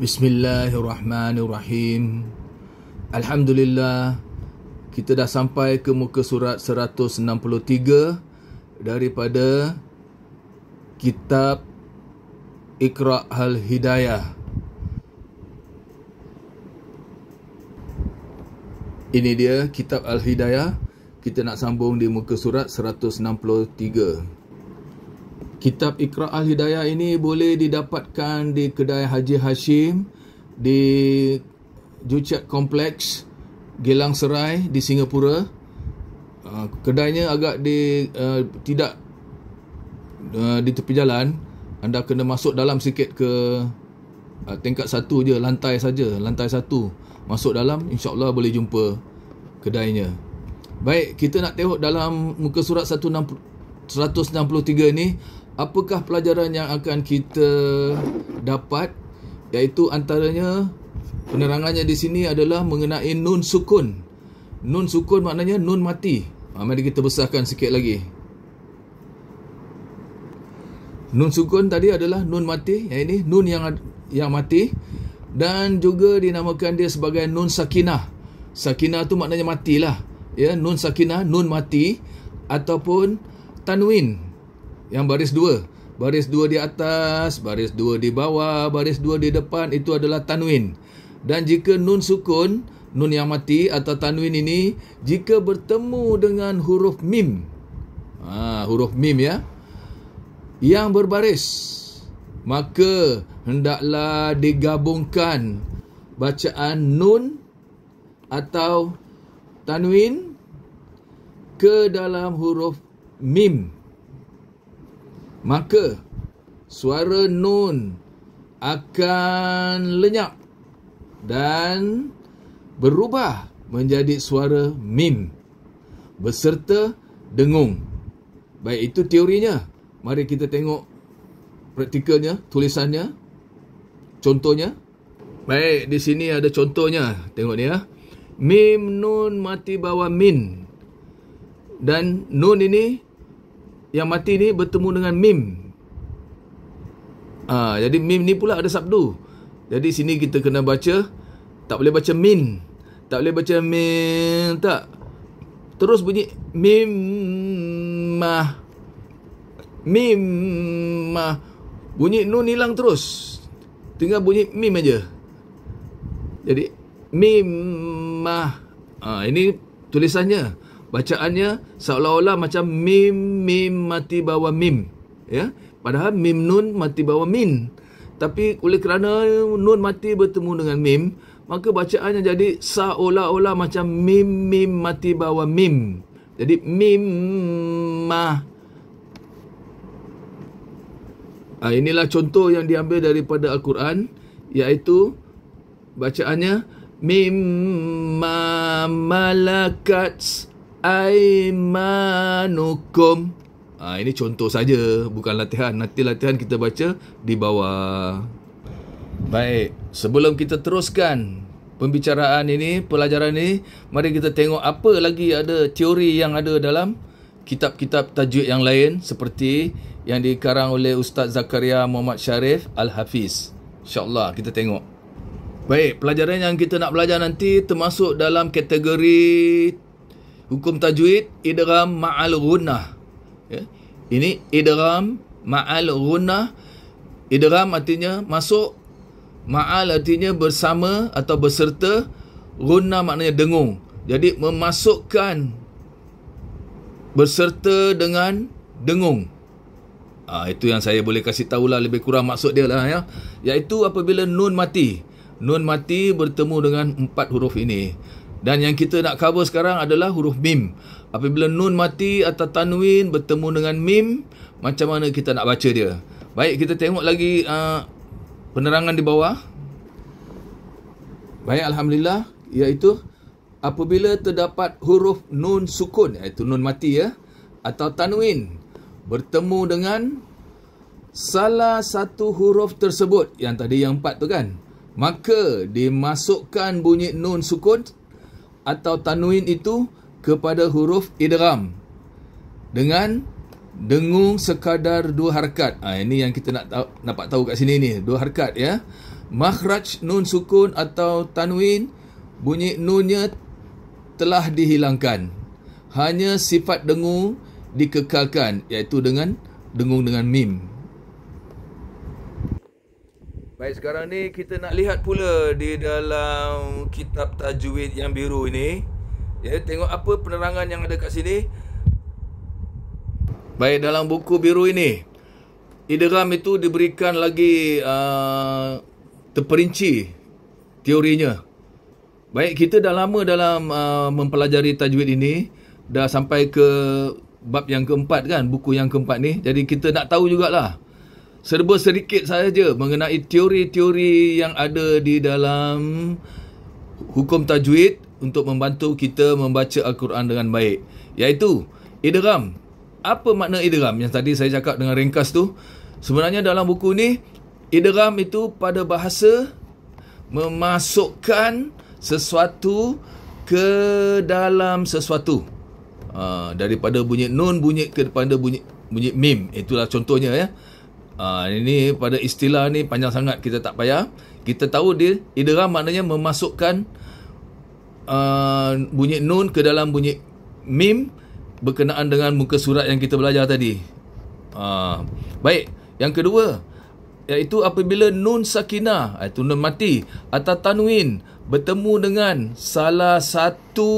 Bismillahirrahmanirrahim. Alhamdulillah, kita dah sampai ke muka surat 163 daripada kitab Iqra' Al-Hidayah. Ini dia kitab Al-Hidayah. Kita nak sambung di muka surat 163. Kitab Iqra' Al-Hidayah ini boleh didapatkan di kedai Haji Hashim di Joo-Chiat Complex, Geylang Serai di Singapura. Kedainya agak tidak di tepi jalan. Anda kena masuk dalam sikit ke tingkat 1 je, lantai saja, lantai 1. Masuk dalam, insya-Allah boleh jumpa kedainya. Baik, kita nak tengok dalam muka surat 163 ni, apakah pelajaran yang akan kita dapat, iaitu antaranya penerangannya di sini adalah mengenai nun sukun. Nun sukun maknanya nun mati. Mari kita besarkan sikit lagi. Nun sukun tadi adalah nun mati, yang ini nun yang mati, dan juga dinamakan dia sebagai nun sakinah. Sakinah tu maknanya matilah. Ya, nun sakinah, nun mati, ataupun tanwin yang baris 2. Baris 2 di atas, baris 2 di bawah, baris 2 di depan, itu adalah tanwin. Dan jika nun sukun, nun yang mati atau tanwin ini, jika bertemu dengan huruf mim, huruf mim ya, yang berbaris, maka hendaklah digabungkan bacaan nun atau tanwin ke dalam huruf mim. Maka suara nun akan lenyap dan berubah menjadi suara mim beserta dengung. Baik, itu teorinya. Mari kita tengok praktikalnya, tulisannya, contohnya. Baik, di sini ada contohnya. Tengok ni ya. Mim nun mati bawah min. Dan nun ini yang mati ni bertemu dengan mim. Jadi mim ni pula ada sabdu. Jadi sini kita kena baca, tak boleh baca min, tak boleh baca min, tak. Terus bunyi mim mah. Mim mah. Bunyi nun hilang terus. Tinggal bunyi mim aja. Jadi mim mah. Ini tulisannya. Bacaannya seolah-olah macam mim mati bawah mim, ya. Padahal mim nun mati bawah min. Tapi oleh kerana nun mati bertemu dengan mim, maka bacaannya jadi seolah-olah macam mim mati bawah mim. Jadi mim mah. Inilah contoh yang diambil daripada Al-Quran, iaitu bacaannya mimma malakat aimanukum. Ini contoh saja, bukan latihan. Nanti latihan kita baca di bawah. Baik, sebelum kita teruskan pembicaraan ini, pelajaran ini, mari kita tengok apa lagi ada teori yang ada dalam kitab-kitab tajwid yang lain, seperti yang dikarang oleh Ustaz Zakaria Muhammad Sharif Al-Hafiz. InsyaAllah kita tengok. Baik, pelajaran yang kita nak belajar nanti termasuk dalam kategori hukum tajwid idgham ma'al ghunnah. Ya. Ini idgham ma'al ghunnah. Idgham artinya masuk, ma'al artinya bersama atau berserta, ghunnah maknanya dengung. Jadi memasukkan berserta dengan dengung. Itu yang saya boleh kasih tahulah lebih kurang maksud dia lah ya. Iaitu apabila nun mati. Nun mati bertemu dengan 4 huruf ini. Dan yang kita nak cover sekarang adalah huruf mim. Apabila nun mati atau tanwin bertemu dengan mim, macam mana kita nak baca dia. Baik, kita tengok lagi penerangan di bawah. Baik, Alhamdulillah. Iaitu apabila terdapat huruf nun sukun, iaitu nun mati ya, atau tanwin bertemu dengan salah satu huruf tersebut, yang tadi yang 4 tu kan, maka dimasukkan bunyi nun sukun atau tanwin itu kepada huruf idgham dengan dengung sekadar 2 harakat. Ini yang kita nak dapat tahu kat sini ni, 2 harakat ya. Makhraj nun sukun atau tanwin, bunyi nunnya telah dihilangkan. Hanya sifat dengung dikekalkan, iaitu dengan dengung dengan mim. Baik, sekarang ni kita nak lihat pula di dalam kitab tajwid yang biru ini. Ya, tengok apa penerangan yang ada kat sini. Baik, dalam buku biru ini, idgham itu diberikan lagi terperinci teorinya. Baik, kita dah lama dalam mempelajari tajwid ini. Dah sampai ke bab yang keempat kan, buku yang keempat ni. Jadi kita nak tahu jugalah serba sedikit sahaja mengenai teori-teori yang ada di dalam hukum tajwid untuk membantu kita membaca Al-Quran dengan baik. Iaitu idgham. Apa makna idgham? Yang tadi saya cakap dengan ringkas tu. Sebenarnya dalam buku ni, idgham itu pada bahasa memasukkan sesuatu ke dalam sesuatu. Daripada bunyi nun bunyi kepada bunyi mim. Itulah contohnya ya. Ini pada istilah ni panjang sangat, kita tak payah. Kita tahu dia idgham maknanya memasukkan bunyi nun ke dalam bunyi mim berkenaan dengan muka surat yang kita belajar tadi. Baik, yang kedua iaitu apabila nun sakinah, itu nun mati atau tanwin bertemu dengan salah satu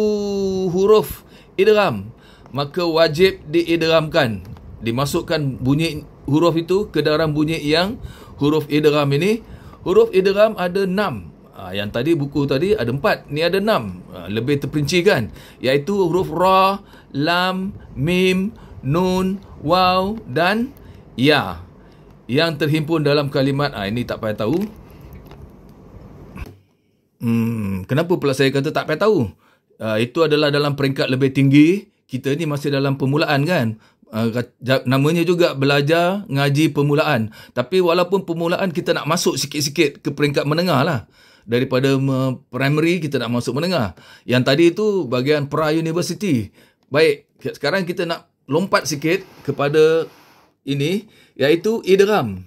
huruf idgham, maka wajib diidghamkan, dimasukkan bunyi huruf itu ke dalam bunyi yang huruf idgham ini. Huruf idgham ada 6. Yang tadi buku tadi ada 4, ni ada 6. Lebih terperinci kan, iaitu huruf ra, lam, mim, nun, waw dan ya yang terhimpun dalam kalimat. Ini tak payah tahu. Kenapa pula saya kata tak payah tahu? Itu adalah dalam peringkat lebih tinggi. Kita ni masih dalam permulaan kan. Namanya juga belajar ngaji permulaan. Tapi walaupun permulaan, kita nak masuk sikit-sikit ke peringkat menengah lah. Daripada primary kita nak masuk menengah. Yang tadi itu bahagian pra-university. Baik, sekarang kita nak lompat sikit kepada ini, iaitu idgham.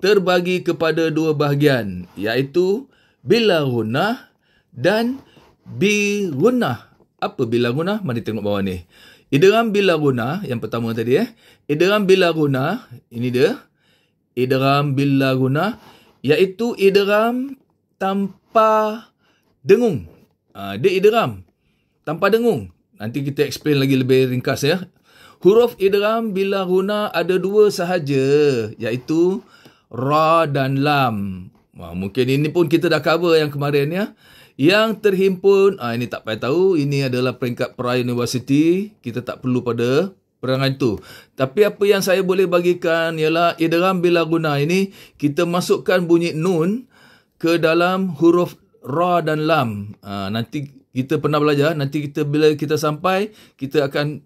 Terbagi kepada dua bahagian, iaitu bila gunnah dan bi gunnah. Apa bila gunnah? Mari tengok bawah ni. Idgham bila gunnah, yang pertama tadi idgham bila gunnah, ini dia. Idgham bila gunnah, iaitu idgham tanpa dengung. Dia idgham tanpa dengung. Nanti kita explain lagi lebih ringkas ya. Huruf idgham bila gunnah ada 2 sahaja, iaitu ra dan lam. Mungkin ini pun kita dah cover yang kemarin ya. Yang terhimpun, ini tak payah tahu, ini adalah peringkat pra-university, kita tak perlu pada perangan itu. Tapi apa yang saya boleh bagikan ialah idgham bila gunnah ini, kita masukkan bunyi nun ke dalam huruf ra dan lam. Nanti kita pernah belajar, nanti bila kita sampai, kita akan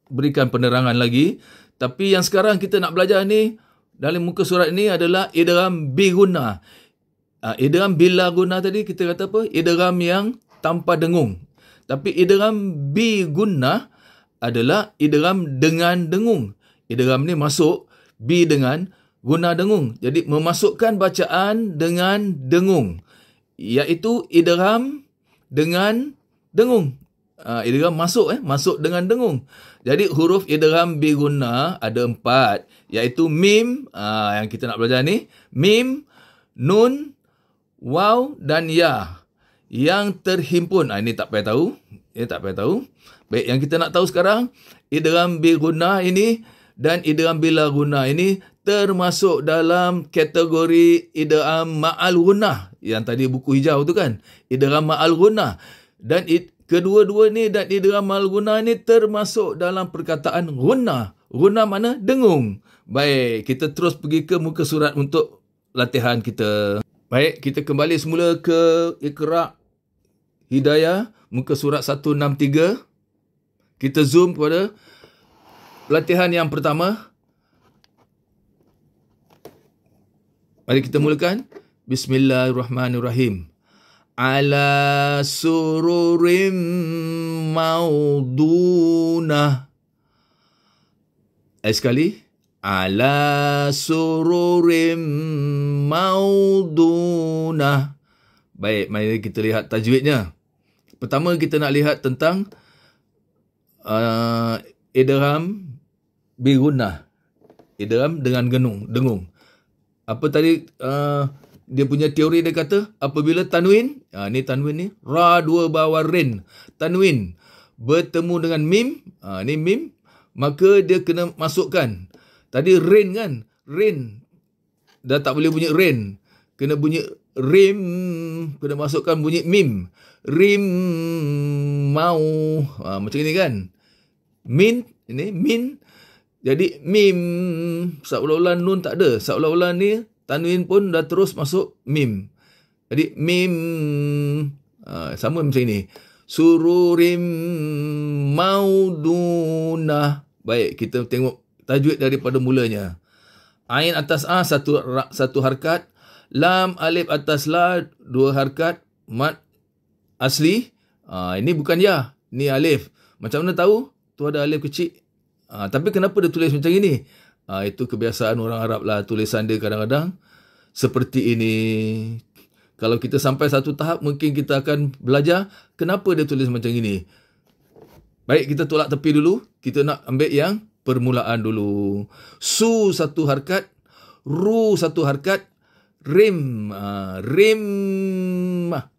berikan penerangan lagi. Tapi yang sekarang kita nak belajar ni, dalam muka surat ini adalah idgham bi gunnah. Idgham bila gunnah tadi kita kata apa? Idgham yang tanpa dengung. Tapi idgham bi gunnah adalah idgham dengan dengung. Idgham ni masuk, bi dengan, gunnah dengung. Jadi memasukkan bacaan dengan dengung, iaitu idgham dengan dengung. Idgham masuk masuk dengan dengung. Jadi huruf idgham bi gunnah ada 4, iaitu mim, yang kita nak belajar ni, mim, nun, waw dan ya yang terhimpun. Ini tak payah tahu. Tak payah tahu. Baik, yang kita nak tahu sekarang, idgham bi gunnah ini dan idgham bila gunnah ini termasuk dalam kategori idgham ma'al gunnah. Yang tadi buku hijau tu kan, idgham ma'al gunnah. Dan kedua-dua ni dan idgham ma'al gunnah ni termasuk dalam perkataan gunnah. Gunnah mana? Dengung. Baik, kita terus pergi ke muka surat untuk latihan kita. Baik, kita kembali semula ke Iqra Hidayah, muka surat 163. Kita zoom kepada latihan yang pertama. Mari kita mulakan. Bismillahirrahmanirrahim. Ala sururim maudunah. Sekali. Ala sururim maudunah. Baik, mari kita lihat tajwidnya. Pertama kita nak lihat tentang idgham bigunnah. Idgham dengan dengung. Apa tadi dia punya teori, dia kata apabila tanwin, ni tanwin ni, ra dua bawah rin, tanwin bertemu dengan mim, ni mim, maka dia kena masukkan. Tadi rin kan, rin dah tak boleh bunyi rin, kena bunyi rim, kena masukkan bunyi mim, rim mau, macam ini kan, min, ini min, jadi mim, seolah-olah nun tak ada, seolah-olah ni tanwin pun dah terus masuk mim, jadi mim, sama macam ini, sururim maudunah. Baik, kita tengok tajwid daripada mulanya. Ain atas a satu harkat, lam alif atas la dua harkat, mat asli. Ini bukan ya, ni alif. Macam mana tahu? Tu ada alif kecil. Tapi kenapa dia tulis macam ini? Itu kebiasaan orang Arab lah, tulisan dia kadang-kadang seperti ini. Kalau kita sampai satu tahap, mungkin kita akan belajar kenapa dia tulis macam ini. Baik, kita tolak tepi dulu. Kita nak ambil yang permulaan dulu. Su satu harkat, ru satu harkat, rim.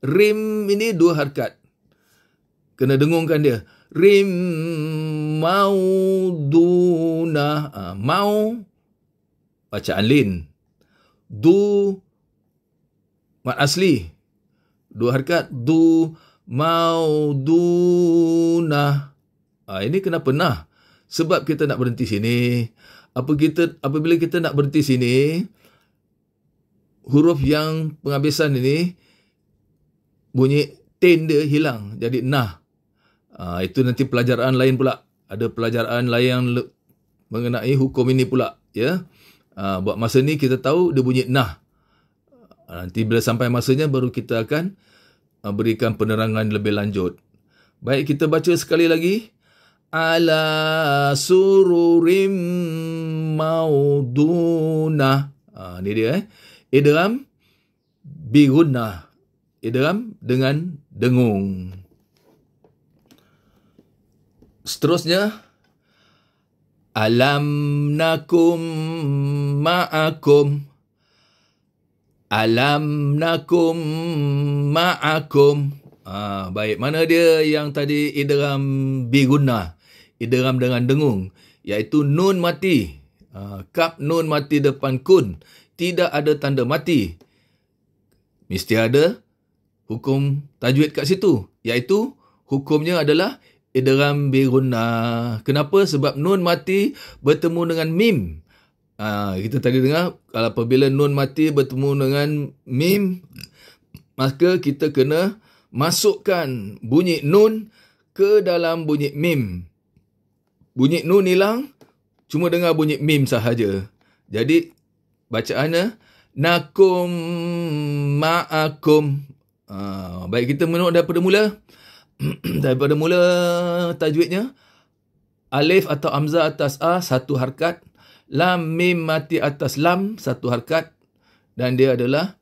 Rim ini dua harkat. Kena dengungkan dia. Rim maudunah. Mau bacaan lin. Du mat asli. Dua harkat. Du maudunah. Ini kenapa nah? Sebab kita nak berhenti sini. Apabila kita nak berhenti sini, huruf yang penghabisan ini bunyi tin dia hilang, jadi nah. Itu nanti pelajaran lain pula. Ada pelajaran lain yang mengenai hukum ini pula, ya. Buat masa ni kita tahu dia bunyi nah. Nanti bila sampai masanya baru kita akan berikan penerangan lebih lanjut. Baik, kita baca sekali lagi. Ala sururim maudunah. Ni dia. Idgham bigunnah. Idgham dengan dengung. Seterusnya, alam nakum ma'akum. Alam nakum ma'akum. Baik, mana dia yang tadi idgham bigunnah, idgham dengan dengung, iaitu nun mati. Kap nun mati depan kun, tidak ada tanda mati. Mesti ada hukum tajwid kat situ, iaitu hukumnya adalah idgham bigunnah. Kenapa? Sebab nun mati bertemu dengan mim. Kita tadi dengar, kalau apabila nun mati bertemu dengan mim, maka kita kena masukkan bunyi nun ke dalam bunyi mim. Bunyi nun hilang, cuma dengar bunyi mim sahaja. Jadi bacaannya nakum ma'akum. Baik, kita menurut daripada mula. Daripada mula tajwidnya, alif atau hamzah atas a satu harkat, lam mim mati atas lam satu harkat, dan dia adalah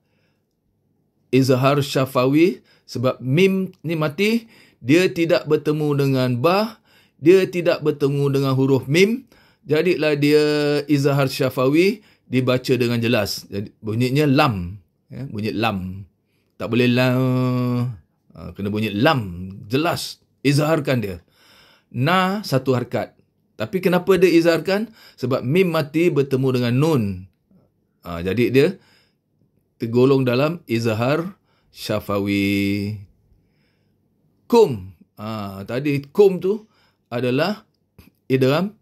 izhar syafawi. Sebab mim ni mati, dia tidak bertemu dengan ba, dia tidak bertemu dengan huruf mim, jadilah dia izhar syafawi, dibaca dengan jelas. Jadi bunyinya lam, ya, bunyi lam. Tak boleh lam, kena bunyi lam, jelas, izharkan dia. Na satu harkat. Tapi kenapa dia izharkan? Sebab mim mati bertemu dengan nun. Jadi dia tergolong dalam izhar syafawi. Kum. Tadi kum tu adalah idgham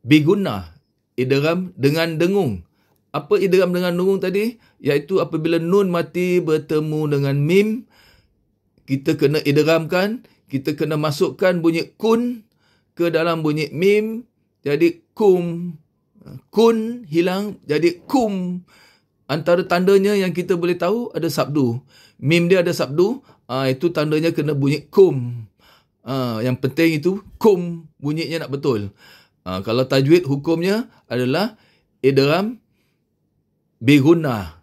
bigunnah. Idgham dengan dengung. Apa idgham dengan dengung tadi? Iaitu apabila nun mati bertemu dengan mim, kita kena idghamkan, kita kena masukkan bunyi kun ke dalam bunyi mim, jadi kum. Kun hilang, jadi kum. Antara tandanya yang kita boleh tahu ada sabdu. Mim dia ada sabdu, itu tandanya kena bunyi kum. Yang penting itu kum, bunyinya nak betul. Kalau tajwid hukumnya adalah idgham bigunnah,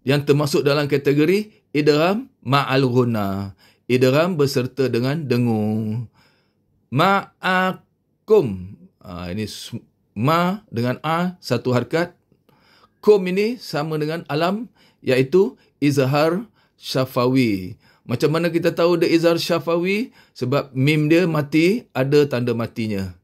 yang termasuk dalam kategori idgham ma'al gunnah, idgham beserta dengan dengung. Ma'akum, ini ma dengan a satu harakat. Kum ini sama dengan alam, iaitu izhar syafawi. Macam mana kita tahu dia izhar syafawi? Sebab mim dia mati, ada tanda matinya.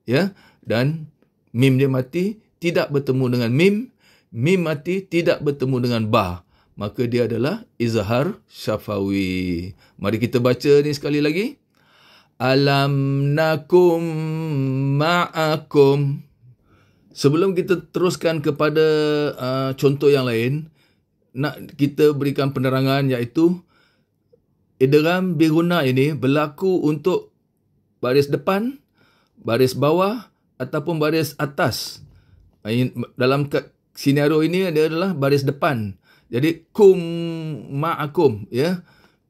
Ya, dan mim dia mati tidak bertemu dengan mim, mim mati tidak bertemu dengan ba, maka dia adalah izhar syafawi. Mari kita baca ni sekali lagi. Alam nakum ma'akum. Sebelum kita teruskan kepada contoh yang lain, nak kita berikan penerangan, iaitu idgham bigunnah ini berlaku untuk baris depan, baris bawah ataupun baris atas. Dalam senario ini dia adalah baris depan. Jadi kum ma'akum, ya.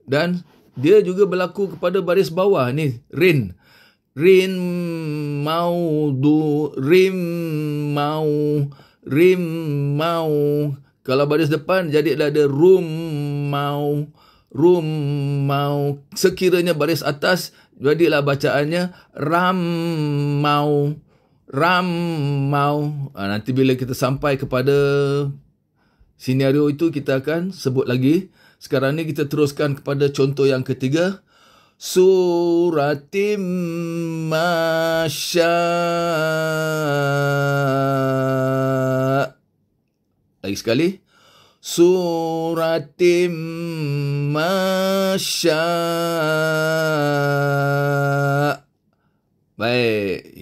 Dan dia juga berlaku kepada baris bawah ni, rin. Rin mau du, rim mau. Kalau baris depan jadilah ada rum mau. Sekiranya baris atas jadilah bacaannya ram mau. Nanti bila kita sampai kepada senario itu kita akan sebut lagi. Sekarang ni kita teruskan kepada contoh yang ketiga. Suratim masya. Lagi sekali. Suratim masya. Baik,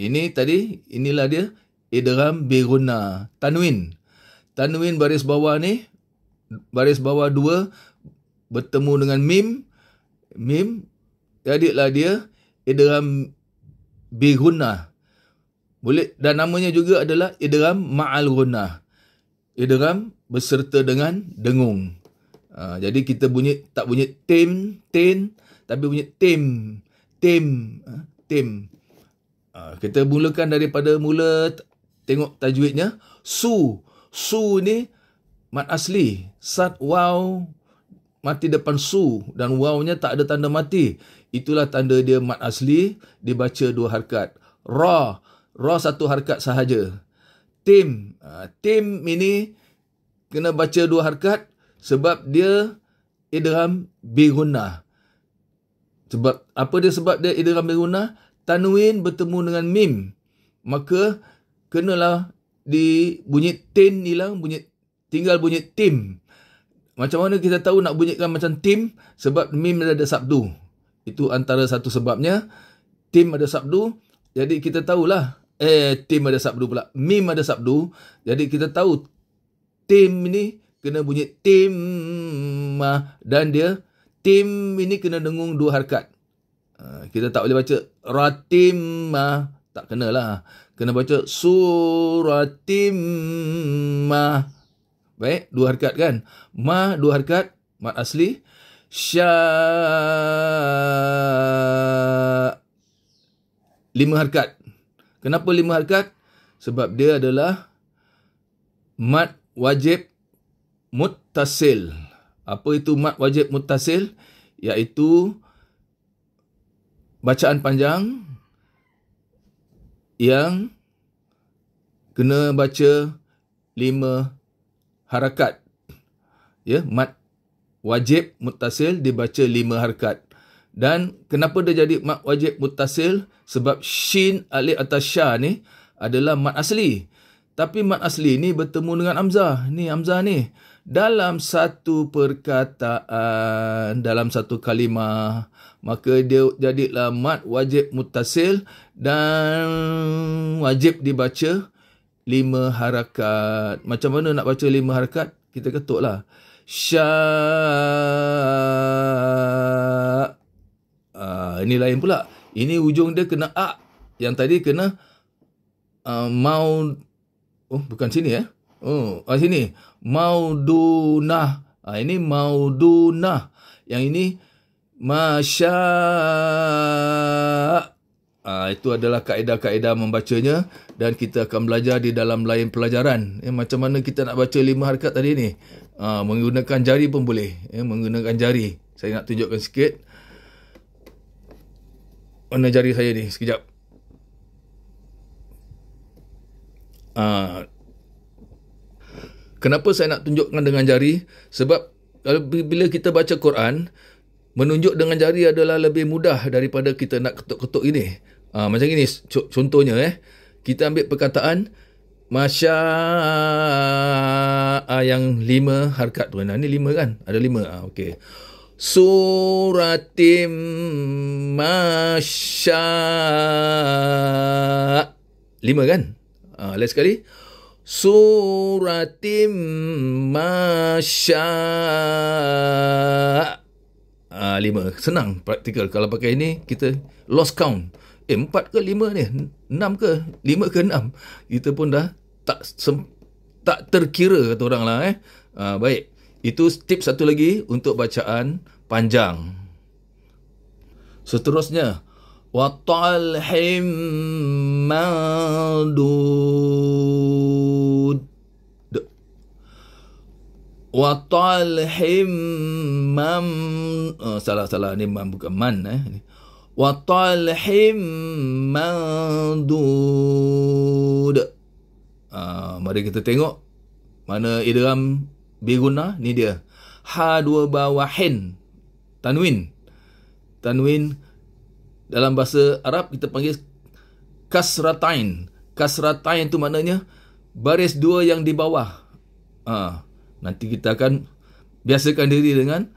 inilah dia idgham bigunnah. Tanwin baris bawah ni, baris bawah 2 bertemu dengan mim, jadilah dia idgham bigunnah. Boleh, dan namanya juga adalah idgham ma'al gunnah. Idgham beserta dengan dengung. Jadi kita tak bunyi tin, tapi bunyi tim. Kita mulakan daripada mula, tengok tajwidnya. Su ni mat asli. Sad waw mati depan su, dan wawnya tak ada tanda mati. Itulah tanda dia mat asli, dibaca 2 harakat. Ra satu harakat sahaja. Tim ini kena baca 2 harakat sebab dia idgham bigunnah. Sebab apa dia sebab dia idgham bigunnah? Tanwin bertemu dengan mim, maka kenalah bunyi tin hilang, tinggal bunyi tim. Macam mana kita tahu nak bunyikan macam tim? Sebab mim ada sabdu. Itu antara satu sebabnya. Tim ada sabdu, jadi kita tahulah. Tim ada sabdu pula. Mim ada sabdu, jadi kita tahu tim ini kena bunyi tim. Dan dia, tim ini kena dengung 2 harakat. Kita tak boleh baca ratimah. Tak kenalah. Kena baca suratimah. Baik, 2 harakat kan. Ma 2 harakat, mat asli. Sya 5 harakat. Kenapa 5 harakat? Sebab dia adalah mat wajib muttasil. Apa itu mat wajib muttasil? Iaitu bacaan panjang yang kena baca 5 harakat. Ya, mat wajib muttasil dibaca 5 harakat. Dan kenapa dia jadi mat wajib muttasil? Sebab shin, alif atas sya ni adalah mat asli. Tapi mat asli ni bertemu dengan hamzah. Ni hamzah ni. Dalam satu perkataan, dalam satu kalimah, maka dia jadilah mat wajib muttasil dan wajib dibaca 5 harakat. Macam mana nak baca 5 harakat? Kita ketuklah. Sya. Ini lain pula. Ini ujung dia kena a. Yang tadi kena mau. Oh, bukan sini ya. Sini. Maudunah. Ini maudunah. Yang ini masya. Itu adalah kaedah-kaedah membacanya dan kita akan belajar di dalam lain pelajaran. Macam mana kita nak baca 5 harakat tadi ni. Menggunakan jari pun boleh. Menggunakan jari. Saya nak tunjukkan sikit. Mana jari saya ni? Sekejap. Kenapa saya nak tunjukkan dengan jari? Sebab bila kita baca Quran, menunjuk dengan jari adalah lebih mudah daripada kita nak ketuk-ketuk ini. Macam ini contohnya. Kita ambil perkataan Masya yang 5 harakat tu. Ini 5 kan? Ada 5. Okey. Suratim Masya 5 kan? Lain sekali. Suratim Masya 5. Senang praktikal. Kalau pakai ini, kita lost count. 4 ke 5 ni? 6 ke? 5 ke 6? Kita pun dah tak terkira kata orang lah. Baik. Itu tips satu lagi untuk bacaan panjang. Seterusnya. وَطَلْحٍ مَّنْضُودٍ وَطَلْحٍ salah ni bukan man. وَطَلْحٍ مَّنْضُودٍ. Mari kita tengok mana idgham biguna. Ni dia. Ha dua bawah hin. Tanwin dalam bahasa Arab kita panggil kasratain. Kasratain tu maknanya baris 2 yang di bawah. Nanti kita akan biasakan diri dengan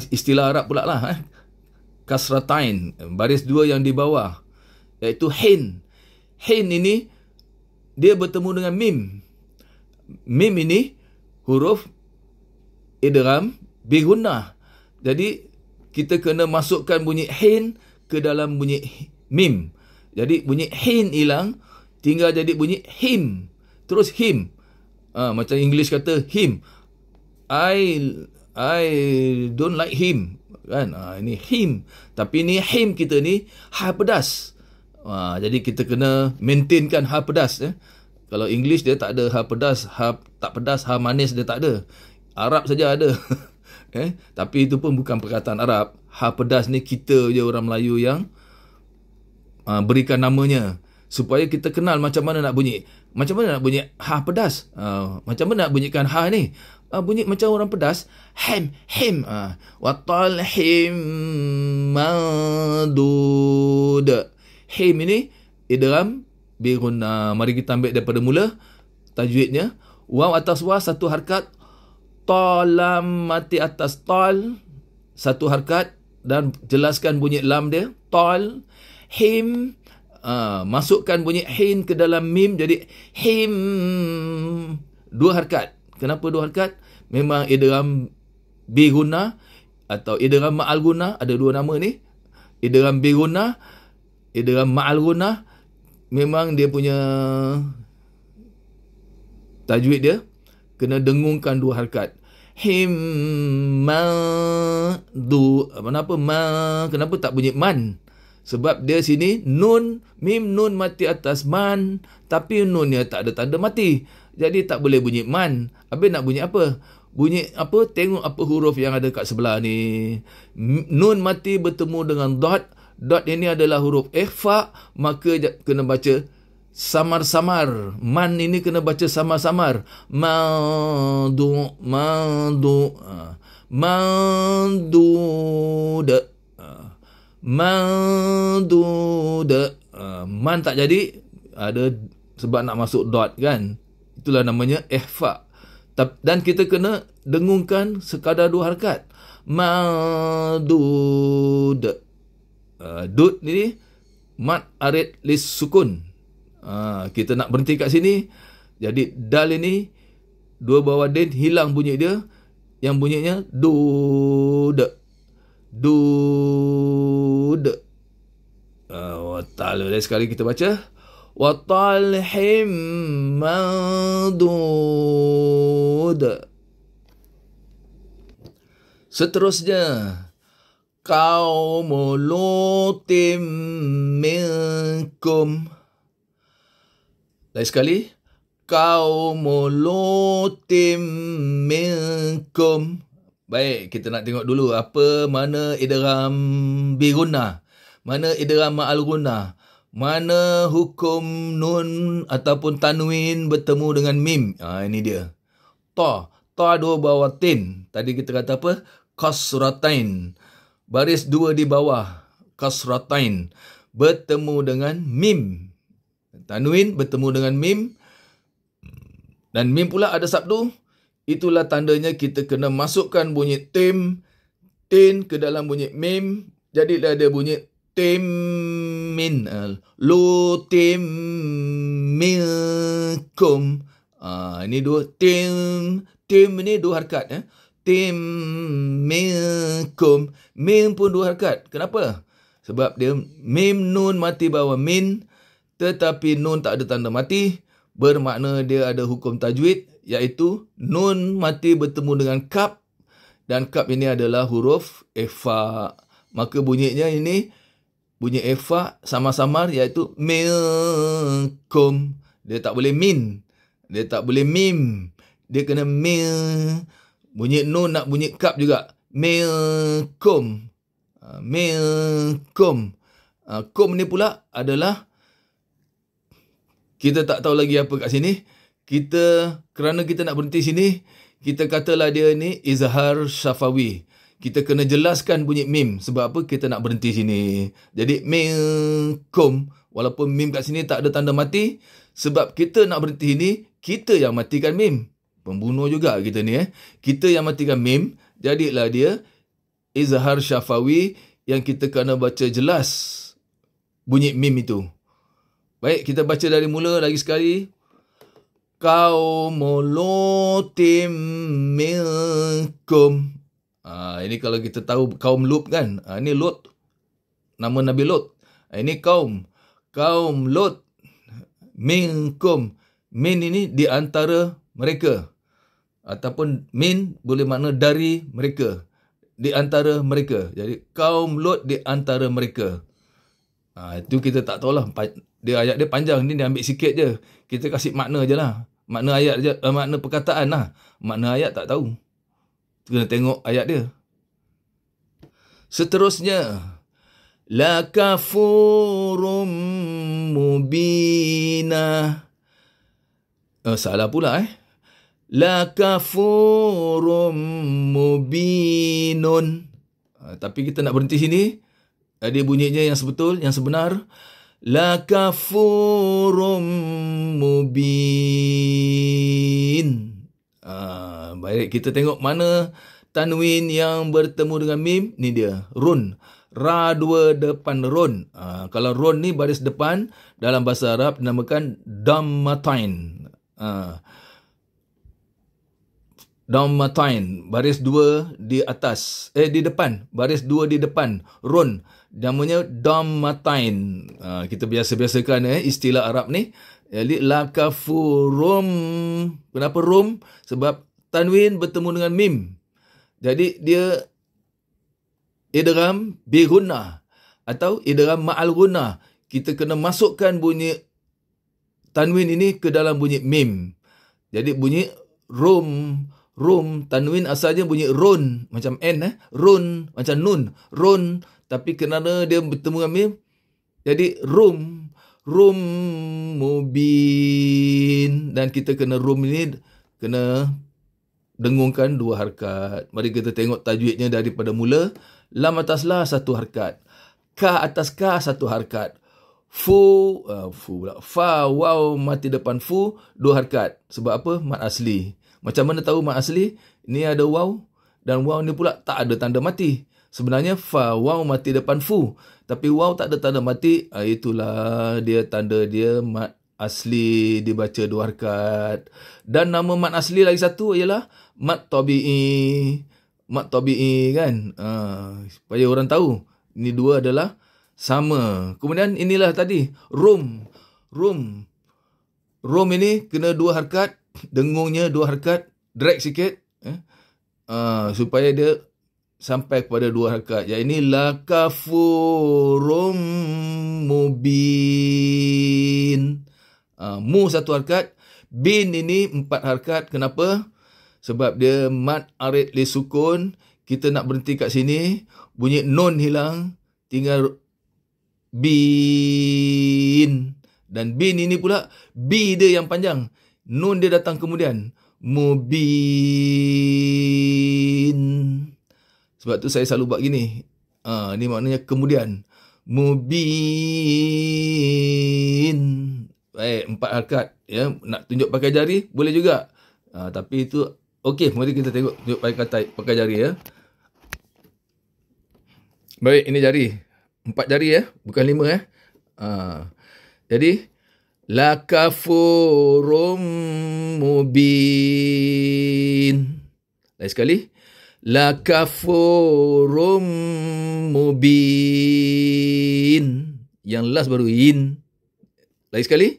istilah Arab pula lah. Kasratain, baris 2 yang di bawah, iaitu hin. Hin ini dia bertemu dengan mim. Mim ini huruf idgham bigunnah. Jadi kita kena masukkan bunyi hin ke dalam bunyi mim. Jadi bunyi hin hilang, tinggal jadi bunyi him. Terus him. Macam English kata him. I don't like him. Kan? Ini him. Tapi ni him kita ni ha pedas. Jadi kita kena maintainkan ha pedas. Kalau English dia tak ada ha pedas, ha tak pedas, ha manis dia tak ada. Arab saja ada. Tapi itu pun bukan perkataan Arab. Ha pedas ni kita je orang Melayu yang berikan namanya. Supaya kita kenal macam mana nak bunyi. Macam mana nak bunyi ha pedas. Macam mana nak bunyikan ha ni. Bunyi macam orang pedas. Him. Wa talhim madud. Him ini idgham bigunnah. Mari kita ambil daripada mula tajwidnya. Waw atas wa satu harakat. Ta lam mati atas tal satu harakat dan jelaskan bunyi lam dia. Tal him. Masukkan bunyi hin ke dalam mim jadi him. 2 harakat. Kenapa 2 harakat? Memang idgham bigunnah atau idgham ma'al gunnah, ada 2 nama ni. Idgham bigunnah, idgham ma'al gunnah, memang dia punya tajwid dia kena dengungkan 2 harakat. Him ma du. Kenapa tak bunyi man? Sebab dia sini nun, mim nun mati atas man, tapi nunnya tak ada tanda mati. Jadi tak boleh bunyi man. Habis nak bunyi apa? Bunyi apa? Tengok apa huruf yang ada kat sebelah ni. Nun mati bertemu dengan dot. Dot ini adalah huruf ikhfa, maka kena baca samar-samar. Man ini kena baca samar-samar. Madu. Mandud. Man tak jadi. Ada sebab nak masuk dot kan. Itulah namanya ikhfa. Dan kita kena dengungkan sekadar 2 harakat. Madud. Dud ni mat arid lis sukun. Kita nak berhenti kat sini. Jadi dal ini 2 bawah din hilang bunyi dia. Yang bunyinya dud. Lain sekali kita baca. Wa talhim mandud. Seterusnya Qaumu Lutim minkum. Lain sekali. Qaumu Lutim minkum. Baik, kita nak tengok dulu apa mana idgham bi gunnah, mana idgham ma'al gunnah, mana hukum nun ataupun tanwin bertemu dengan mim. Ini dia. Ta dua bawah tin. Tadi kita kata apa? Kasratain. Baris dua di bawah. Kasratain. Bertemu dengan mim. Tanwin bertemu dengan mim. Dan mim pula ada sabdu. Itulah tandanya kita kena masukkan bunyi tin ke dalam bunyi mim. Jadilah dia bunyi min. Lutim minkum. Ini dua. Tim ini dua harakat. Tim minkum. Mim pun dua harakat. Kenapa? Sebab dia mim nun mati bawah min. Tetapi nun tak ada tanda mati. Bermakna dia ada hukum tajwid. Iaitu nun mati bertemu dengan kaf. Dan kaf ini adalah huruf ifa. Maka bunyinya ini bunyi ifa samar-samar iaitu minkum. Dia tak boleh min. Dia tak boleh mim. Dia kena min. Bunyi nun nak bunyi kaf juga. Minkum. Minkum. Kum ni pula adalah kita tak tahu lagi apa kat sini. Kerana kita nak berhenti sini, kita katalah dia ni izhar syafawi. Kita kena jelaskan bunyi mim. Sebab apa kita nak berhenti sini. Jadi minkum. Walaupun mim kat sini tak ada tanda mati. Sebab kita nak berhenti sini, kita yang matikan mim. Pembunuh juga kita ni. Kita yang matikan mim. Jadilah dia izhar syafawi yang kita kena baca jelas bunyi mim itu. Baik, kita baca dari mula lagi sekali. Qaumu Lutim minkum. Ini kalau kita tahu kaum Lut kan. Ini Lut. Nama Nabi Lut. Ini kaum. Kaum Lut. Minkum. Min ini di antara mereka. Ataupun min boleh makna dari mereka. Di antara mereka. Jadi kaum Lut di antara mereka. Itu kita tak tahulah. Ayat dia panjang ni dia ambil sikit je. Kita kasih makna je lah. Makna ayat je, makna perkataan lah. Makna ayat tak tahu. Kena tengok ayat dia. Seterusnya. La kafurum mubina. Salah pula La kafurum mubinun. Tapi kita nak berhenti sini. Dia bunyinya yang sebetul, yang sebenar. La kafurum mubin. Baik, kita tengok mana tanwin yang bertemu dengan mim. Ni dia, run. Ra dua depan run. Kalau run ni baris depan, dalam bahasa Arab dinamakan dammatain. Dammatain, baris dua di atas. Di depan, baris dua di depan. Run. Namanya dammatain. Kita biasa-biasakan istilah Arab ni. Jadi la kafurum. Kenapa rum? Sebab tanwin bertemu dengan mim. Jadi dia idgham bi gunnah atau idgham ma'al gunnah. Kita kena masukkan bunyi tanwin ini ke dalam bunyi mim. Jadi bunyi rum. Tanwin asalnya bunyi run. Macam n run. Macam nun. Run. Tapi kerana dia bertemu dengan mim, jadi rum mubin. Dan kita kena rum ini kena dengungkan dua harakat. Mari kita tengok tajwidnya daripada mula. Lam atas la satu harakat. Ka atas ka satu harakat. Fa waw mati depan fu dua harakat. Sebab apa? Mat asli. Macam mana tahu mat asli? Ini ada waw dan waw ni pula tak ada tanda mati. Sebenarnya fa waw mati depan fu, tapi waw tak ada tanda mati. Itulah dia tanda dia mat asli dibaca dua harakat. Dan nama mat asli lagi satu ialah mat tabi'i. Mat tabi'i kan. Supaya orang tahu ini dua adalah sama. Kemudian inilah tadi rum ini kena dua harakat, dengungnya dua harakat, drag sikit supaya dia sampai kepada 2 harakat. Yang ini lakafurum mubin. Mu 1 harakat, bin ini 4 harakat. Kenapa? Sebab dia mad arid li sukun. Kita nak berhenti kat sini, bunyi nun hilang, tinggal bin. Dan bin ini pula B dia yang panjang, nun dia datang kemudian, mubin. Sebab tu saya selalu buat gini. Ni maknanya kemudian. Mubin. Baik, 4 harakat. Ya, nak tunjuk pakai jari, boleh juga. Tapi itu, okey, mari kita tengok tunjuk pakai jari ya. Baik, ini jari. 4 jari ya, bukan 5 ya. Jadi, lakafurum mubin. Lagi sekali. Lakafurum mubin. Yang last baru in. Lagi sekali.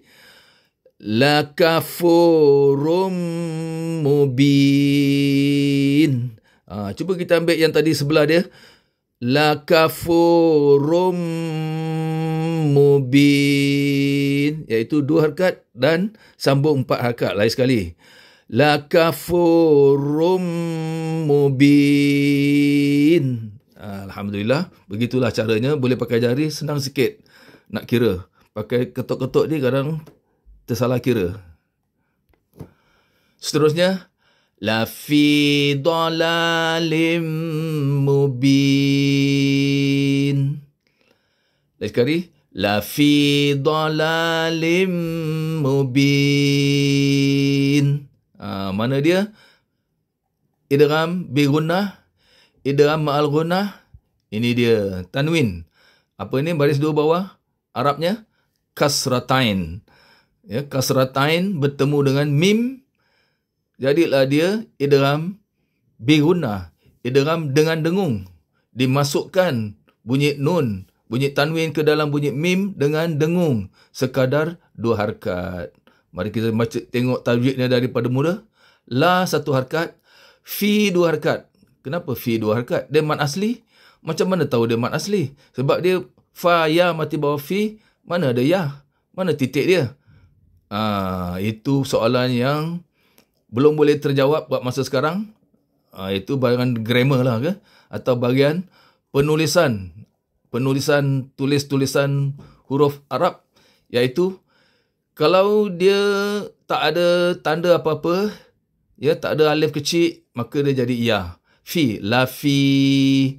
Lakafurum mubin. Cuba kita ambil yang tadi sebelah dia. Lakafurum mubin. Iaitu 2 harakat dan sambung 4 harakat. Lagi sekali. Lakafurum mubin. Alhamdulillah. Begitulah caranya. Boleh pakai jari, senang sikit nak kira. Pakai ketuk-ketuk ni kadang tersalah kira. Seterusnya. Lafi dalalim mubin. Lagi sekali. Lafi dalalim mubin. Mana dia? Idgham bi gunnah, idgham ma'al gunnah. Ini dia tanwin. Apa ni baris 2 bawah? Arabnya kasratain. Ya, kasratain bertemu dengan mim. Jadilah dia idgham bi gunnah, idgham dengan dengung. Dimasukkan bunyi nun, bunyi tanwin ke dalam bunyi mim dengan dengung. Sekadar 2 harakat. Mari kita baca, tengok tajwidnya daripada mula. La 1 harakat, fi 2 harakat. Kenapa fi 2 harakat? Dia mad asli. Macam mana tahu dia mad asli? Sebab dia fa ya mati bawah fi, mana ada ya? Mana titik dia? Itu soalan yang belum boleh terjawab buat masa sekarang. Itu bahagian grammar lah ke? Atau bahagian penulisan tulis-tulisan huruf Arab. Iaitu kalau dia tak ada tanda apa-apa, ya, tak ada alif kecil, maka dia jadi ya. Fi, la fi.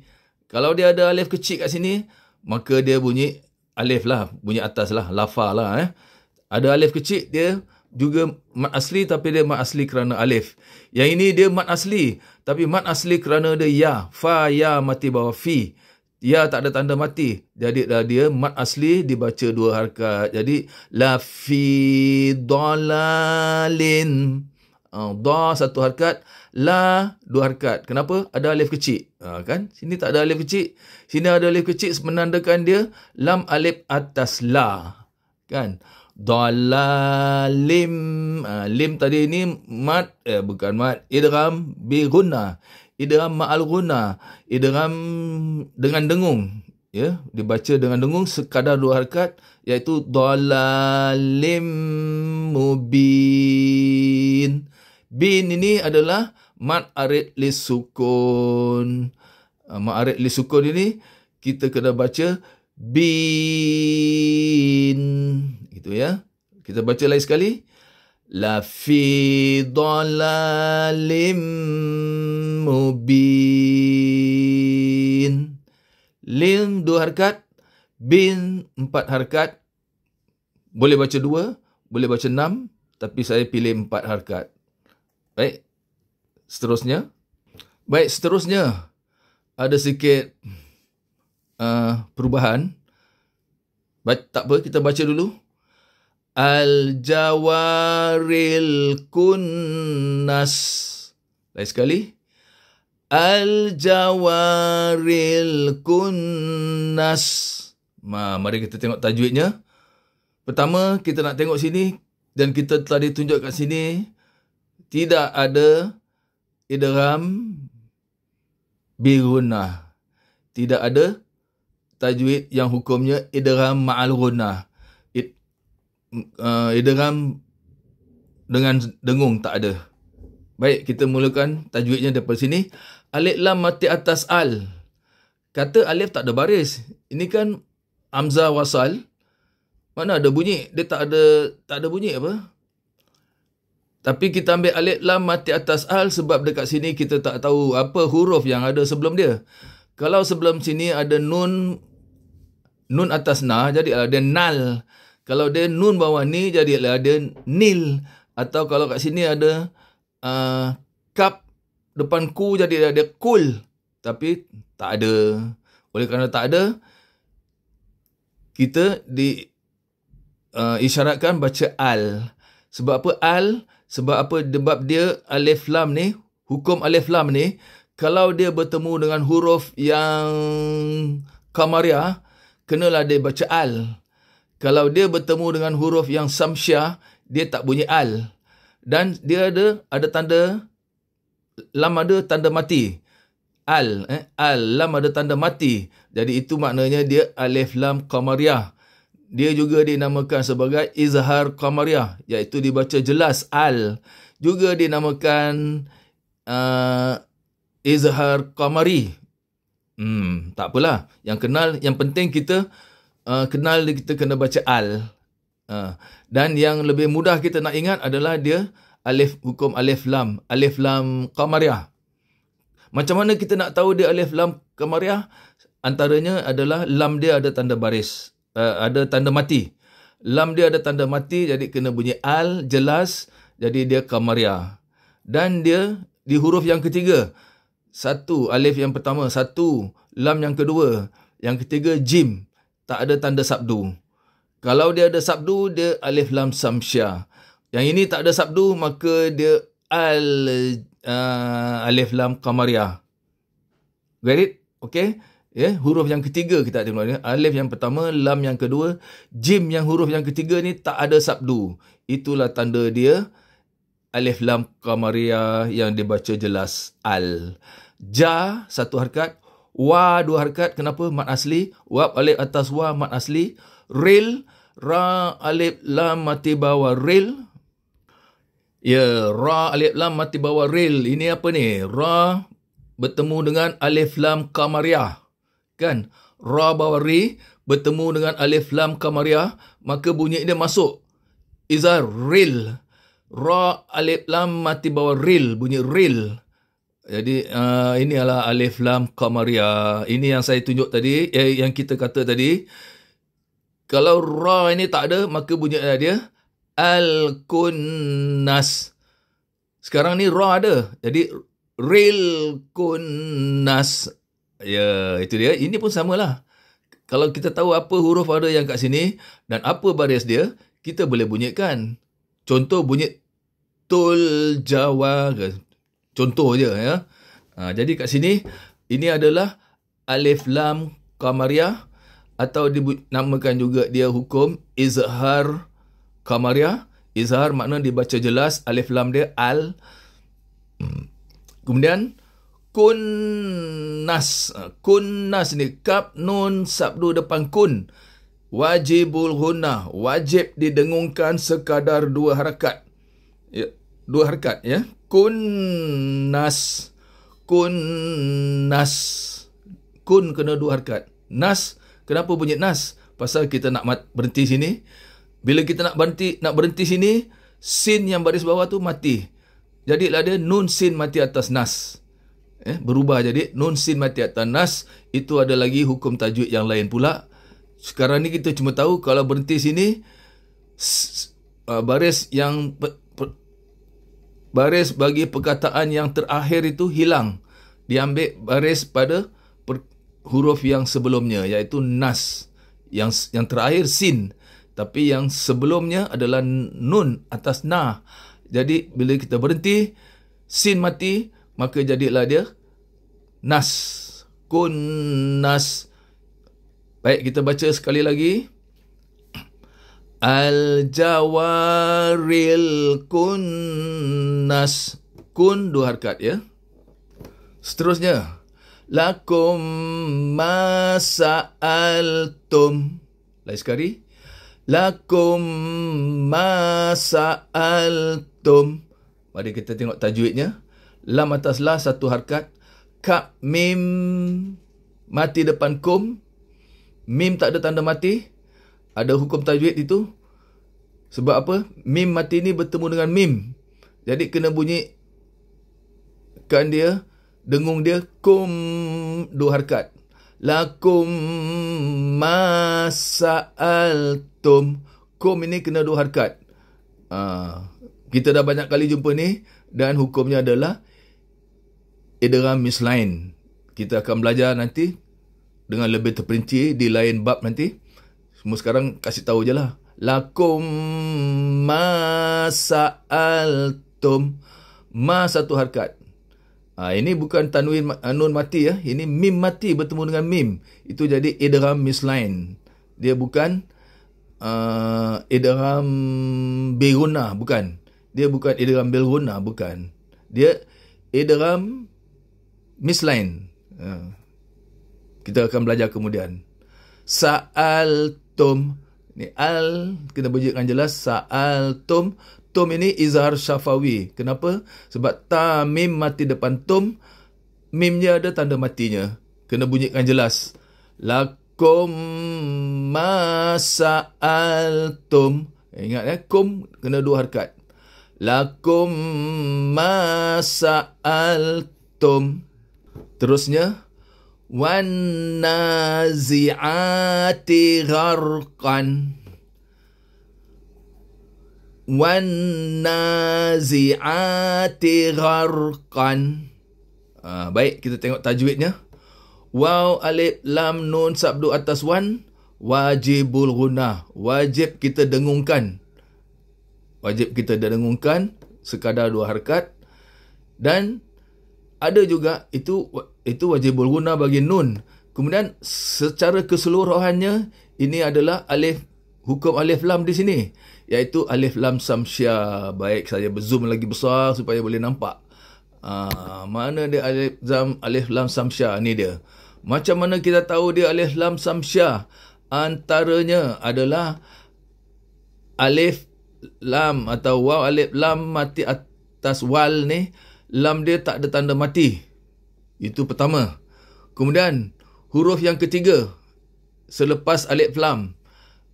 Kalau dia ada alif kecil kat sini, maka dia bunyi alif lah, bunyi atas lah, lafa lah. Ada alif kecil, dia juga mad asli, tapi dia mad asli kerana alif. Yang ini dia mad asli, tapi mad asli kerana dia ya. Fa, ya, mati bawah fi. Ya tak ada tanda mati. Jadi dia mad asli dibaca 2 harakat. Jadi la fi dalalin. Da 1 harakat, la 2 harakat. Kenapa? Ada alif kecil. Kan? Sini tak ada alif kecil. Sini ada alif kecil menandakan dia lam alif atas la. Kan? Dalalim. Lim tadi ni mad, bukan mad, idgham bi gunnah. Idgham ma'al gunnah, idgham dengan dengung, ya, dibaca dengan dengung sekadar 2 harakat, iaitu dalalim mubin. Bin ini adalah mad arid li sukun. Mad arid li sukun ini kita kena baca bin, gitu ya. Kita baca lagi sekali. La fi dalalim mubin. Lim 2 harakat, bin 4 harakat. Boleh baca 2, boleh baca 6, tapi saya pilih 4 harakat. Baik. Seterusnya. Ada sikit perubahan. Tak apa, kita baca dulu. Al-jawaril kunnas. Lagi sekali. Al-jawaril kunnas. Mari kita tengok tajwidnya. Pertama, kita nak tengok sini. Dan kita telah ditunjuk kat sini. Tidak ada idgham Bigunah. Tidak ada tajwid yang hukumnya idgham ma'al gunnah. Idgham dengan dengung tak ada. Baik, kita mulakan tajwidnya daripada sini. Alif lam mati atas al. Kata alif tak ada baris. Ini kan hamzah wasal. Mana ada bunyi? Dia tak ada bunyi apa? Tapi kita ambil alif lam mati atas al sebab dekat sini kita tak tahu apa huruf yang ada sebelum dia. Kalau sebelum sini ada nun atas na, jadilah dia nal. Kalau dia nun bawah ni, jadilah dia nil. Atau kalau kat sini ada kap depan ku, jadilah dia kul. Tapi tak ada. Oleh kerana tak ada, kita isyaratkan baca al. Sebab apa al? Sebab apa? Sebab dia alif lam ni, hukum alif lam ni, kalau dia bertemu dengan huruf yang kamariah, kenalah dia baca al. Kalau dia bertemu dengan huruf yang samsyah, dia tak bunyi al. Dan dia ada tanda, lam ada tanda mati. Al, lam ada tanda mati. Jadi itu maknanya dia alif lam kamariah. Dia juga dinamakan sebagai izhar kamariah, iaitu dibaca jelas al. Juga dinamakan izhar kamari. Tak apalah. Yang penting kita kenal, kita kena baca al. Dan yang lebih mudah kita nak ingat adalah dia hukum alif lam kamariah. Macam mana kita nak tahu dia alif lam kamariah? Antaranya adalah lam dia ada tanda baris, ada tanda mati. Lam dia ada tanda mati, jadi kena bunyi al jelas, jadi dia kamariah. Dan dia di huruf yang ketiga, satu alif yang pertama, satu lam yang kedua, yang ketiga jim, tak ada tanda sabdu. Kalau dia ada sabdu, dia alif lam samsyah. Yang ini tak ada sabdu, maka dia alif lam kamariah. Get it? Okay? Huruf yang ketiga kita ada mana? Alif yang pertama, lam yang kedua, jim yang huruf yang ketiga ni tak ada sabdu. Itulah tanda dia alif lam kamariah yang dibaca jelas al. Ja satu harakat, wa dua harakat. Kenapa? Mat asli. Wab alif atas wa mat asli. Ril, ra alif lam mati bawah ril. Ya, ra alif lam mati bawah ril. Ini apa ni? Ra bertemu dengan alif lam kamariah. Kan? Ra bawah ri bertemu dengan alif lam kamariah, maka bunyi dia masuk izhar ril. Ra alif lam mati bawah ril, bunyi ril. Jadi ini adalah alif lam kamariah. Ini yang saya tunjuk tadi, yang kita kata tadi. Kalau ra ini tak ada, maka bunyi dia al-kunnas. Sekarang ni ra ada. Jadi ril kunnas. Ya, itu dia. Ini pun samalah. Kalau kita tahu apa huruf ada yang kat sini dan apa baris dia, kita boleh bunyikan. Contoh bunyi tul jawa. Contoh je ya. Jadi kat sini ini adalah alif lam kamariah, atau dinamakan juga dia hukum izhar kamariah. Izhar makna dibaca jelas, alif lam dia al. Kemudian kunnas. Kunnas ni kap nun sabdu depan kun. Wajibul gunnah, wajib didengungkan sekadar dua harakat. Ya, dua harakat ya. Kunnas. Kunnas. Kun kena dua harakat. Nas, kenapa bunyi nas? Pasal kita nak berhenti sini. Bila kita nak berhenti sini, sin yang baris bawah tu mati. Jadilah dia nun sin mati atas nas. Berubah jadi nun sin mati atas nas. Itu ada lagi hukum tajwid yang lain pula. Sekarang ni kita cuma tahu kalau berhenti sini, baris yang baris bagi perkataan yang terakhir itu hilang. Diambil baris pada huruf yang sebelumnya, iaitu nas. Yang terakhir sin. Tapi yang sebelumnya adalah nun atas na. Jadi bila kita berhenti, sin mati, maka jadilah dia nas. Kunnas. Baik, kita baca sekali lagi. Al-jawaril kunnas. Kun dua harakat ya. Seterusnya, Lakum ma sa'altum. Lain sekali. Lakum ma sa'altum. Mari kita tengok tajwidnya. Lam atas la satu harkat. Kap mim mati depan kum. Mim tak ada tanda mati. Ada hukum tajwid itu. Sebab apa? Mim mati ni bertemu dengan mim. Jadi kena bunyi kan dia, dengung dia kum, dua harkat. Lakum ma sa'altum. Kum ini kena dua harkat. Kita dah banyak kali jumpa ni dan hukumnya adalah idgham mislain. Kita akan belajar nanti dengan lebih terperinci di lain bab nanti. Semua sekarang kasih tahu je lah. Lakum ma sa'altum. Ma satu harkat. Ini bukan tanwin nun mati ya. Ini mim mati bertemu dengan mim. Itu jadi idgham mislain. Dia bukan idgham bilghunah, bukan. Dia bukan idgham bilghunah, bukan. Dia idgham mislain. Kita akan belajar kemudian. Sa'altum. Ni al kena bunyikan jelas. Sa'altum. Tum ini izhar syafawi. Kenapa? Sebab ta mim mati depan tum. Mimnya ada tanda matinya. Kena bunyikan jelas. Lakum ma sa'altum. Ingat kum kena dua harkat. Lakum ma sa'altum. Terusnya. Wan nazi'ati gharqan. Wan nazi'ati gharqan. Baik, kita tengok tajwidnya. Waw, alif, lam, nun, sabdu atas wan. Wajibul ghunah. Wajib kita dengungkan. Wajib kita dengungkan. Sekadar dua harkat. Dan ada juga itu wajibul ghunah bagi nun. Kemudian secara keseluruhannya ini adalah alif, hukum alif lam di sini, iaitu alif lam samsyah. Baik, saya berzoom lagi besar supaya boleh nampak. Mana dia alif lam samsyah? Ni dia. Macam mana kita tahu dia alif lam samsyah? Antaranya adalah alif lam atau waw alif lam mati atas wal ni. Lam dia tak ada tanda mati. Itu pertama. Kemudian, huruf yang ketiga. Selepas alif lam.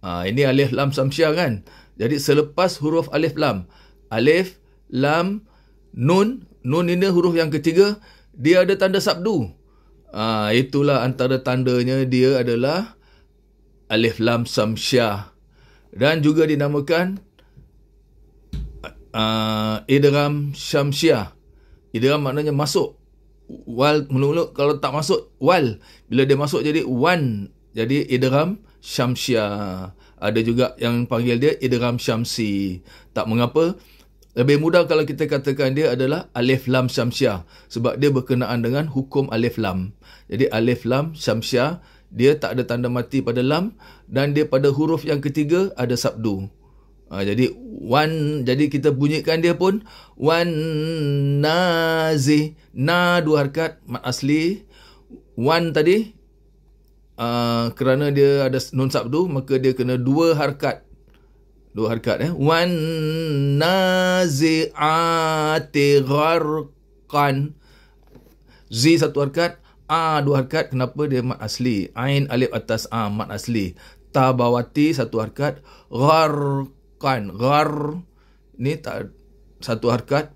Ini alif lam samsyah kan. Jadi, selepas huruf alif lam. Alif, lam, nun. Nun ini huruf yang ketiga. Dia ada tanda sabdu. Itulah antara tandanya dia adalah alif lam samsyah. Dan juga dinamakan idgham syamsyah. Idgham maknanya masuk. Wal mula-mula kalau tak masuk wal. Bila dia masuk jadi wan. Jadi idgham syamsyah. Ada juga yang panggil dia idgham syamsi. Tak mengapa. Lebih mudah kalau kita katakan dia adalah alif lam syamsyah. Sebab dia berkenaan dengan hukum alif lam. Jadi alif lam syamsyah. Dia tak ada tanda mati pada lam. Dan dia pada huruf yang ketiga ada sabdu. Jadi wan, jadi kita bunyikan dia pun wan nazi. Na dua harkat mat asli. Wan tadi kerana dia ada nun sabdu, maka dia kena dua harkat. Dua harkat wan nazi'ati gharqan. Z satu harkat, a dua harkat. Kenapa? Dia mat asli. Ain alif atas a mat asli. Ta bawati satu harkat. Gharqan. Ghar ni tak satu harkat.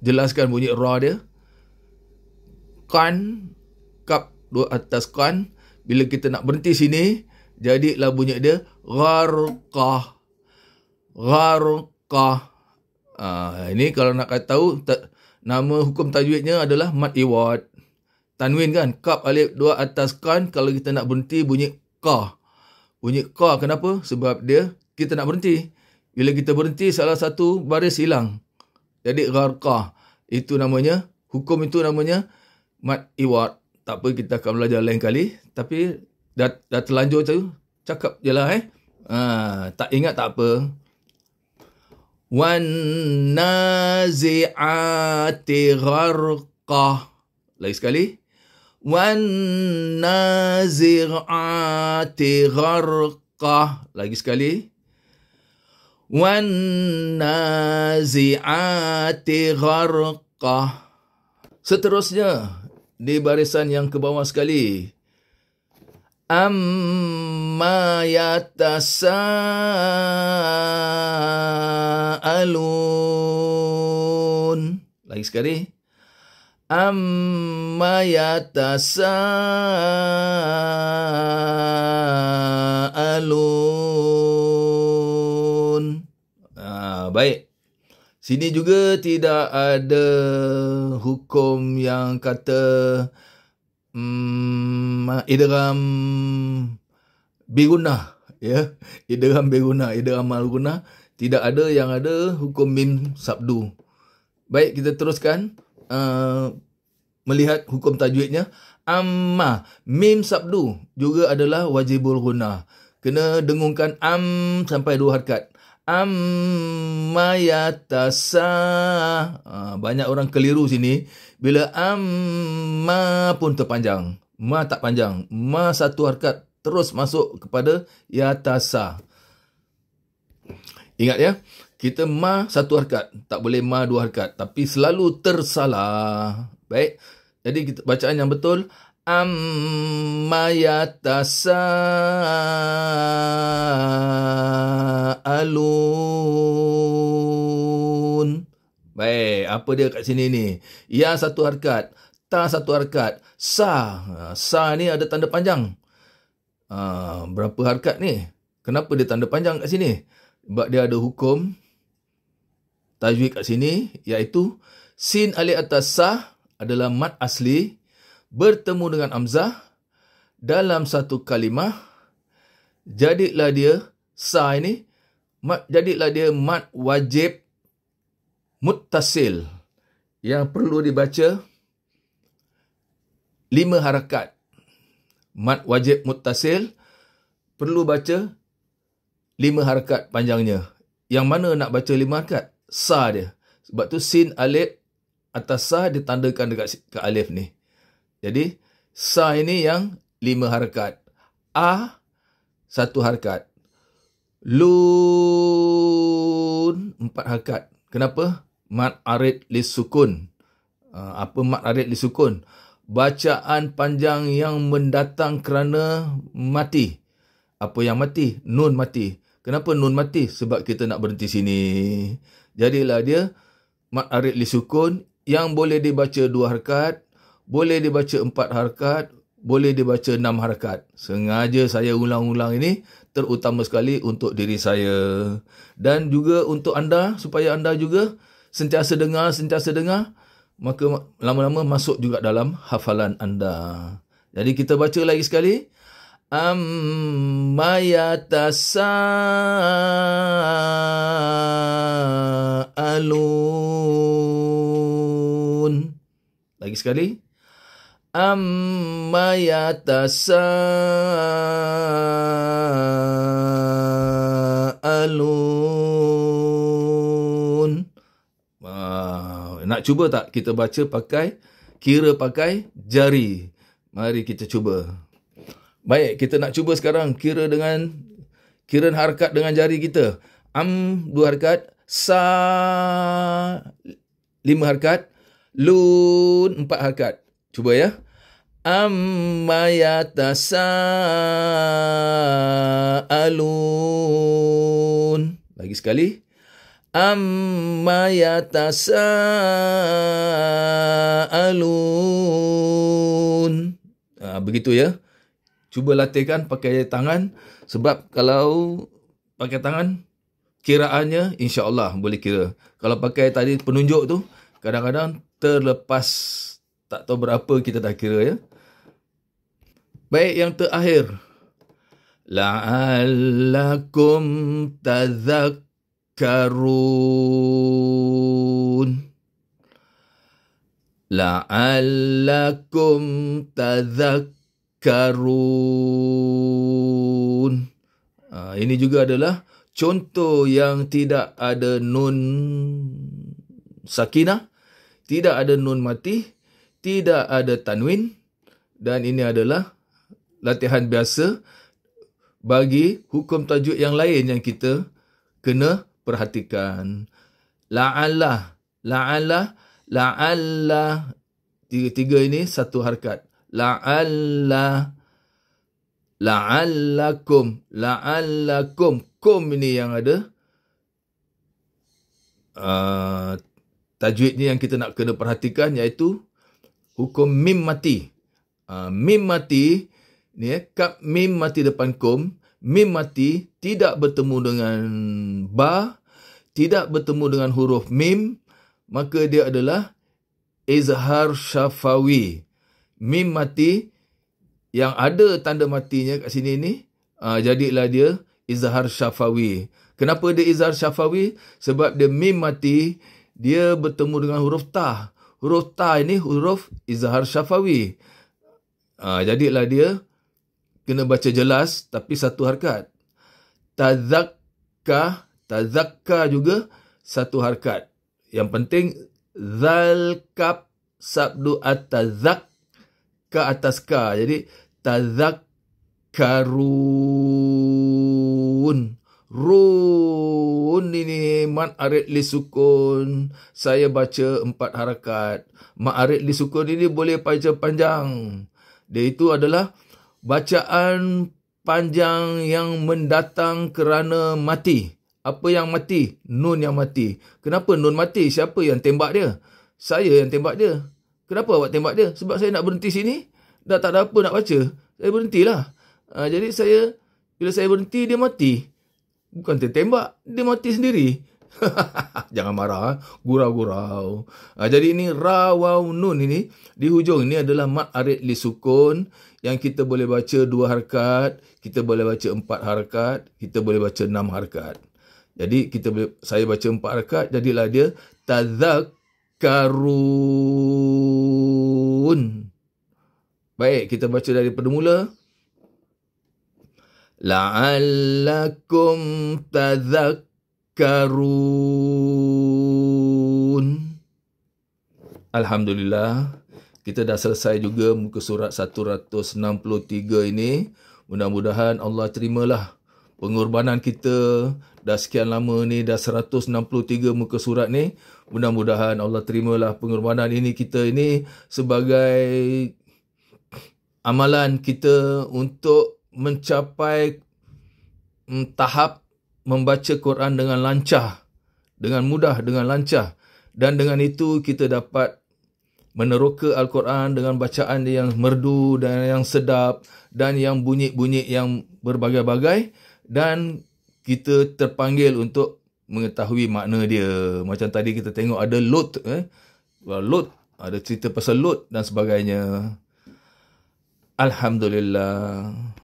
Jelaskan bunyi ra dia. Kan, kap dua atas kan. Bila kita nak berhenti sini, jadilah bunyi dia gharqah. Gharqah. Ini kalau nak tahu nama hukum tajwidnya adalah mad iwad. Tanwin kan, kap alif dua atas kan. Kalau kita nak berhenti bunyi qah. Bunyi qah kenapa? Sebab dia kita nak berhenti. Bila kita berhenti, salah satu baris hilang. Jadi, gharqah. Itu namanya, hukum itu namanya mad iwad. Tak apa, kita akan belajar lain kali. Tapi, dah terlanjur tu, cakap je lah tak ingat tak apa. Wan nazi'ati gharqah. Lagi sekali. wan nazi'ati gharqah. Lagi sekali. Wan nazi'ati gharqah. Seterusnya, di barisan yang ke bawah sekali. Amma yatasa'alun. Lagi sekali. Amma yatasa'alun. Baik. Sini juga tidak ada hukum yang kata idgham bigunah, ya. Idgham bigunah, idgham malgunah, tidak ada. Yang ada hukum mim sabdu. Baik, kita teruskan melihat hukum tajwidnya. Amma, mim sabdu juga adalah wajibul gunah. Kena dengungkan sampai 2 harakat. Amma yatasa. Banyak orang keliru sini. Bila amma pun terpanjang. Ma tak panjang. Ma 1 harakat terus masuk kepada yatasa. Ingat ya. Kita ma 1 harakat. Tak boleh ma 2 harakat. Tapi selalu tersalah. Baik. Jadi kita, bacaan yang betul. Amma yatasa'alun. Baik, apa dia kat sini ni? Ya 1 harakat, ta 1 harakat, sa. Sa ni ada tanda panjang. Berapa harakat ni? Kenapa dia tanda panjang kat sini? Sebab dia ada hukum tajwid kat sini, iaitu sin alif atas sa adalah mad asli bertemu dengan hamzah dalam satu kalimah. Jadilah dia sa ini, jadilah dia mad wajib muttasil yang perlu dibaca 5 harakat. Mad wajib muttasil perlu baca 5 harakat panjangnya. Yang mana nak baca 5 harakat? Sa dia. Sebab tu sin alif atas sa ditandakan dekat ke alif ni. Jadi sa ini yang 5 harakat. A 1 harakat. Lun 4 harakat. Kenapa? Mad arid li sukun. Apa mad arid li sukun? Bacaan panjang yang mendatang kerana mati. Apa yang mati? Nun mati. Kenapa nun mati? Sebab kita nak berhenti sini. Jadilah dia mad arid li sukun yang boleh dibaca 2 harakat, boleh dibaca 4 harakat, boleh dibaca 6 harakat. Sengaja saya ulang-ulang ini terutama sekali untuk diri saya. Dan juga untuk anda, supaya anda juga sentiasa dengar, maka lama-lama masuk juga dalam hafalan anda. Jadi kita baca lagi sekali. Amma yatasa'alun. Lagi sekali. Amma yatasa'alun. Nak cuba tak kita baca kira pakai jari? Mari kita cuba. Baik, kita nak cuba sekarang kira harakat dengan jari kita. 2 harakat, sa 5 harakat, lun 4 harakat. Cuba ya. Amma yatasa'alun. Lagi sekali. Amma yatasa'alun. Begitu ya. Cuba latihkan pakai tangan. Sebab kalau pakai tangan, kiraannya insya-Allah boleh kira. Kalau pakai tadi penunjuk tu, kadang-kadang terlepas. Tak tahu berapa kita dah kira ya. Baik, yang terakhir. La'allakum tadhakkarun. La'allakum tadhakkarun. Ini juga adalah contoh yang tidak ada nun sakinah, tidak ada nun mati, tidak ada tanwin, dan ini adalah latihan biasa bagi hukum tajuk yang lain yang kita kena perhatikan. La'alla, la'alla, la'alla. Tiga ini satu harakat. La'alla, la'allakum, la'allakum. Kum ini yang ada tajwid ni yang kita nak kena perhatikan, iaitu hukum mim mati. Mim mati ni, kap mim mati depan kum. Mim mati tidak bertemu dengan ba, tidak bertemu dengan huruf mim, maka dia adalah izhar syafawi. Mim mati yang ada tanda matinya kat sini ni, jadilah dia izhar syafawi. Kenapa dia izhar syafawi? Sebab dia mim mati, dia bertemu dengan huruf ta. Huruf ta ini huruf izhar syafawi. Jadilah dia kena baca jelas tapi satu harakat. Tazakka, tazakka juga satu harakat. Yang penting zal kap sabdu at-tazak ka atas ka. Jadi tazakkarun. Run ini mad arid li sukun. Saya baca 4 harakat. Mad arid li sukun ini boleh baca panjang. Dia itu adalah bacaan panjang yang mendatang kerana mati. Apa yang mati? Nun yang mati. Kenapa nun mati? Siapa yang tembak dia? Saya yang tembak dia. Kenapa awak tembak dia? Sebab saya nak berhenti sini. Dah tak ada apa nak baca. Saya berhentilah. Jadi bila saya berhenti, dia mati. Bukan tertembak, dia mati sendiri. Jangan marah, gurau-gurau. Jadi ini ra, waw, nun ini, di hujung ini adalah mad arid li sukun, yang kita boleh baca 2 harakat, kita boleh baca 4 harakat, kita boleh baca 6 harakat. Jadi saya baca 4 harakat, jadilah dia tazakkarun. Baik, kita baca daripada mula. La'allakum tadhakkarun. Alhamdulillah, kita dah selesai juga muka surat 163 ini. Mudah-mudahan Allah terimalah pengorbanan kita. Dah sekian lama ni, dah 163 muka surat ni. Mudah-mudahan Allah terimalah pengorbanan ini kita ini sebagai amalan kita untuk mencapai tahap membaca Quran dengan lancar, dengan mudah, dengan lancar. Dan dengan itu kita dapat meneroka Al-Quran dengan bacaan yang merdu dan yang sedap dan yang bunyi-bunyi yang berbagai-bagai, dan kita terpanggil untuk mengetahui makna dia. Macam tadi kita tengok ada Lut, Lut, ada cerita pasal Lut dan sebagainya. Alhamdulillah.